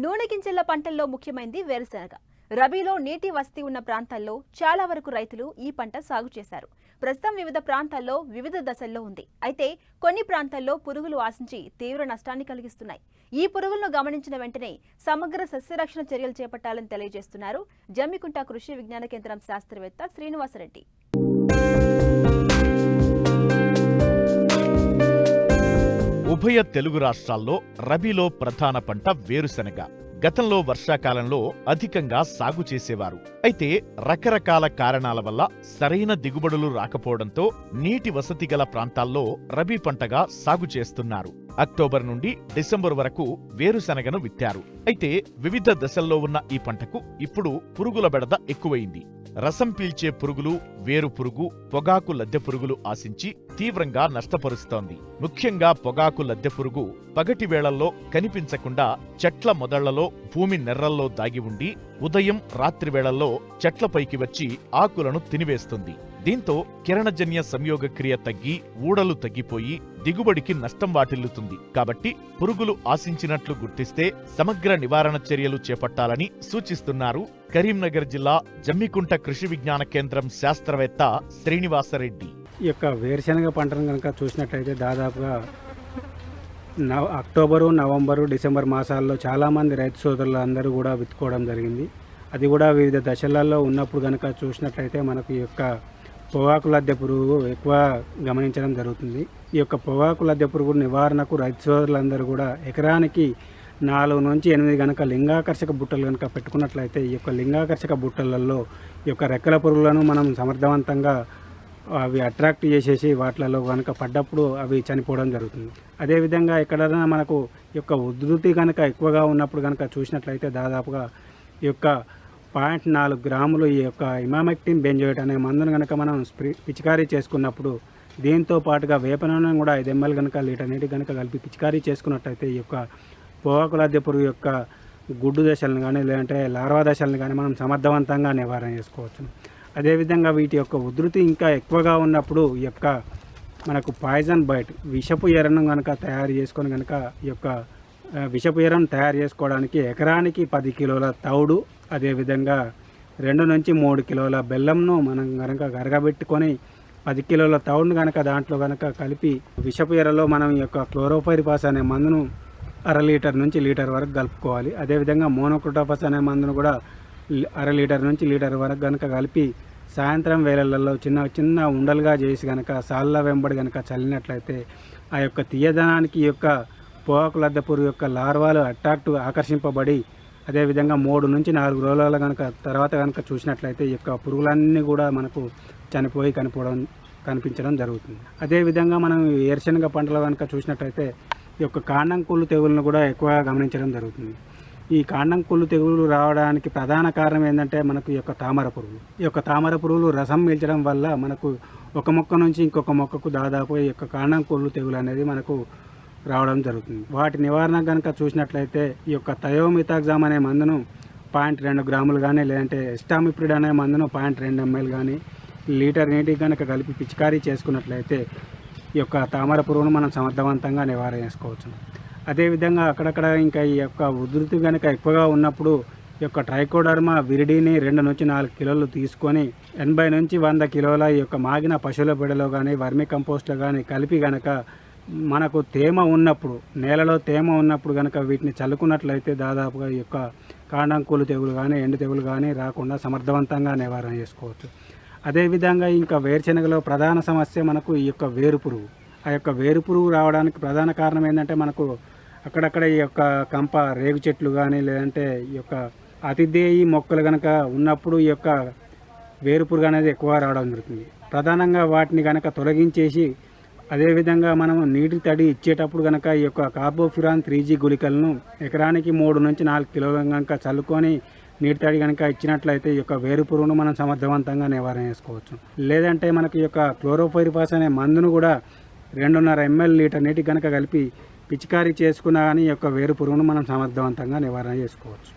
నూనె గింజల పంటల్లో ముఖ్యమైనది వేరుశనగ. రబీలో నీటి వసతి ఉన్న ప్రాంతాల్లో చాలా వరకు రైతులు ఈ పంట సాగు చేశారు. ప్రస్తుతం వివిధ ప్రాంతాల్లో వివిధ దశల్లో ఉంది. అయితే కొన్ని ప్రాంతాల్లో పురుగులు ఆశించి తీవ్ర నష్టాన్ని కలిగిస్తున్నాయి. ఈ పురుగులను గమనించిన వెంటనే సమగ్ర సస్యరక్షణ చర్యలు చేపట్టాలని తెలియజేస్తున్నారు జమ్మికుంట కృషి విజ్ఞాన కేంద్రం శాస్త్రవేత్త శ్రీనివాసరెడ్డి. ఉభయ తెలుగు రాష్ట్రాల్లో రబీలో ప్రధాన పంట వేరుశనగ. గతంలో వర్షాకాలంలో అధికంగా సాగు చేసేవారు. అయితే రకరకాల కారణాల వల్ల సరైన దిగుబడులు రాకపోవడంతో నీటి వసతి గల ప్రాంతాల్లో రబీ పంటగా సాగు చేస్తున్నారు. అక్టోబర్ నుండి డిసెంబర్ వరకు వేరుశనగను విత్తారు. అయితే వివిధ దశల్లో ఉన్న ఈ పంటకు ఇప్పుడు పురుగుల బెడద ఎక్కువైంది. రసం పీల్చే పురుగులు, వేరు పురుగు, పొగాకు లద్దె పురుగులు ఆశించి తీవ్రంగా నష్టపరుస్తోంది. ముఖ్యంగా పొగాకు లద్దె పురుగు పగటి వేళల్లో కనిపించకుండా చెట్ల మొదళ్లలో, భూమి నెర్రల్లో దాగి ఉండి ఉదయం, రాత్రి వేళల్లో చెట్లపైకి వచ్చి ఆకులను తినివేస్తుంది. దీంతో కిరణజన్య సంయోగక్రియ తగ్గి ఊడలు తగ్గిపోయి దిగుబడికి నష్టం వాటిల్లుతుంది. కాబట్టి పురుగులు ఆశించినట్లు గుర్తిస్తే సమగ్ర నివారణ చర్యలు చేపట్టాలని సూచిస్తున్నారు కరీంనగర్ జిల్లా జమ్మికుంట కృషి విజ్ఞాన కేంద్రం శాస్త్రవేత్త శ్రీనివాసరెడ్డి. ఈ యొక్క వేరుశనగ పంటను కనుక చూసినట్లయితే దాదాపుగా అక్టోబరు, నవంబరు, డిసెంబర్ మాసాల్లో చాలామంది రైతు సోదరులు అందరూ కూడా విత్తుకోవడం జరిగింది. అది కూడా వివిధ దశలలో ఉన్నప్పుడు కనుక చూసినట్లయితే మనకు ఈ యొక్క పొగాకు లద్దె పురుగు ఎక్కువ గమనించడం జరుగుతుంది. ఈ యొక్క పొగాకు లద్దె పురుగు నివారణకు రైతు సోదరులందరూ కూడా ఎకరానికి 4 నుంచి 8 కనుక లింగాకర్షక బుట్టలు కనుక పెట్టుకున్నట్లయితే ఈ యొక్క లింగాకర్షక బుట్టలలో ఈ యొక్క రెక్కల పురుగులను మనం సమర్థవంతంగా అవి అట్రాక్ట్ చేసేసి వాటిలలో కనుక పడ్డప్పుడు అవి చనిపోవడం జరుగుతుంది. అదేవిధంగా ఎక్కడైనా మనకు ఈ యొక్క ఉధృతి కనుక ఎక్కువగా ఉన్నప్పుడు కనుక చూసినట్లయితే దాదాపుగా ఈ యొక్క 0.4 గ్రాములు ఈ యొక్క ఇమామెక్టిన్ బెంజోయేట్ అనే మందును కనుక మనం పిచికారీ చేసుకున్నప్పుడు దీంతో పాటుగా వేప నూనె కూడా 5 ml కనుక లీటర్ నీటి కనుక కలిపి పిచికారీ చేసుకున్నట్లయితే ఈ యొక్క పొగాకు లద్దె పురుగు యొక్క గుడ్డు దశలను కానీ లేదంటే లార్వా దశలను కానీ మనం సమర్థవంతంగా నివారణ చేసుకోవచ్చు. అదేవిధంగా వీటి యొక్క ఉధృతి ఇంకా ఎక్కువగా ఉన్నప్పుడు ఈ యొక్క మనకు పాయిజన్ బైట్ విషపు ఎరను కనుక తయారు చేసుకొని కనుక ఈ యొక్క విషపు ఎరను తయారు చేసుకోవడానికి ఎకరానికి 10 కిలోల తౌడు, అదేవిధంగా 2 నుంచి 3 కిలోల బెల్లంను మనం కనుక గరగబెట్టుకొని 10 కిలోల తౌడును కనుక దాంట్లో కనుక కలిపి విషపు ఎరలో మనం ఈ యొక్క క్లోరోఫైరిఫాస్ అనే మందును 1/2 లీటర్ నుంచి లీటర్ వరకు కలుపుకోవాలి. అదేవిధంగా మోనోక్రోటోఫాస్ అనే మందును కూడా 1/2 లీటర్ నుంచి లీటర్ వరకు కనుక కలిపి సాయంత్రం వేళలలో చిన్న చిన్న ఉండలుగా చేసి కనుక సాళ్ళ వెంబడి కనుక చల్లినట్లయితే ఆ యొక్క తీయదనానికి ఈ యొక్క పొగాకు లద్దె పురుగు యొక్క లార్వాలు ఆకర్షింపబడి అదేవిధంగా 3 నుంచి 4 రోజుల తర్వాత కనుక చూసినట్లయితే ఈ యొక్క పురుగులన్నీ కూడా మనకు చనిపోయి కనిపించడం జరుగుతుంది. అదేవిధంగా మనం వేరుశనగ పంటలో కనుక చూసినట్లయితే ఈ యొక్క కాండం కుళ్ళు తెగులను కూడా ఎక్కువగా గమనించడం జరుగుతుంది. ఈ కాండం కుళ్ళు తెగులు రావడానికి ప్రధాన కారణం ఏంటంటే మనకు ఈ యొక్క తామర పురుగులు. ఈ యొక్క తామర పురుగులు రసం పీల్చడం వల్ల మనకు ఒక మొక్క నుంచి ఇంకొక మొక్కకు దాదాపు ఈ యొక్క కాండం కుళ్ళు తెగులు అనేది మనకు రావడం జరుగుతుంది. వాటి నివారణ కనుక చూసినట్లయితే ఈ యొక్క థయోమిథాక్సామ్ అనే మందును 0.2 గ్రాములు కానీ లేదంటే ఎస్టామిప్రిడ్ అనే మందును 0.2 ml కానీ లీటర్ నీటికి కనుక కలిపి పిచికారీ చేసుకున్నట్లయితే ఈ యొక్క తామర పురుగును మనం సమర్థవంతంగా నివారణ చేసుకోవచ్చు. అదేవిధంగా అక్కడక్కడ ఇంకా ఈ యొక్క ఉధృతి కనుక ఎక్కువగా ఉన్నప్పుడు ఈ యొక్క ట్రైకోడర్మా విరిడిని 2 నుంచి 4 కిలోలు తీసుకొని 80 నుంచి 100 కిలోల ఈ యొక్క మాగిన పశువుల బెడలో కానీ వర్మి కంపోస్ట్లో కానీ కలిపి కనుక మనకు తేమ ఉన్నప్పుడు నేలలో తేమ ఉన్నప్పుడు కనుక వీటిని చల్లుకున్నట్లయితే దాదాపుగా ఈ యొక్క కాండం కుళ్ళు తెగులు కానీ ఎండు తెగులు కానీ రాకుండా సమర్థవంతంగా నివారణ చేసుకోవచ్చు. అదేవిధంగా ఇంకా వేరుశనగలో ప్రధాన సమస్య మనకు ఈ యొక్క వేరు పురుగు. ఆ యొక్క వేరు పురుగు రావడానికి ప్రధాన కారణం ఏంటంటే మనకు అక్కడక్కడ ఈ యొక్క కంప రేగు చెట్లు కానీ లేదంటే ఈ యొక్క అతిదేయి మొక్కలు కనుక ఉన్నప్పుడు ఈ యొక్క వేరు పురుగు అనేది ఎక్కువ రావడం జరుగుతుంది. ప్రధానంగా వాటిని కనుక తొలగించేసి అదేవిధంగా మనం నీటి తడి ఇచ్చేటప్పుడు కనుక ఈ యొక్క కార్బోఫ్యూరాన్ 3G గుళికలను ఎకరానికి 3 నుంచి 4 కిలోలు కనుక చల్లుకొని నీటి తడి కనుక ఇచ్చినట్లయితే ఈ యొక్క వేరు పురుగును మనం సమర్థవంతంగా నివారణ చేసుకోవచ్చు. లేదంటే మనకి ఈ యొక్క క్లోరోఫైరిఫాస్ అనే మందును కూడా 2.5 ml లీటర్ నీటికి కనుక కలిపి పిచికారీ చేసుకున్నా కానీ ఈ యొక్క వేరు పురుగును మనం సమర్థవంతంగా నివారణ చేసుకోవచ్చు.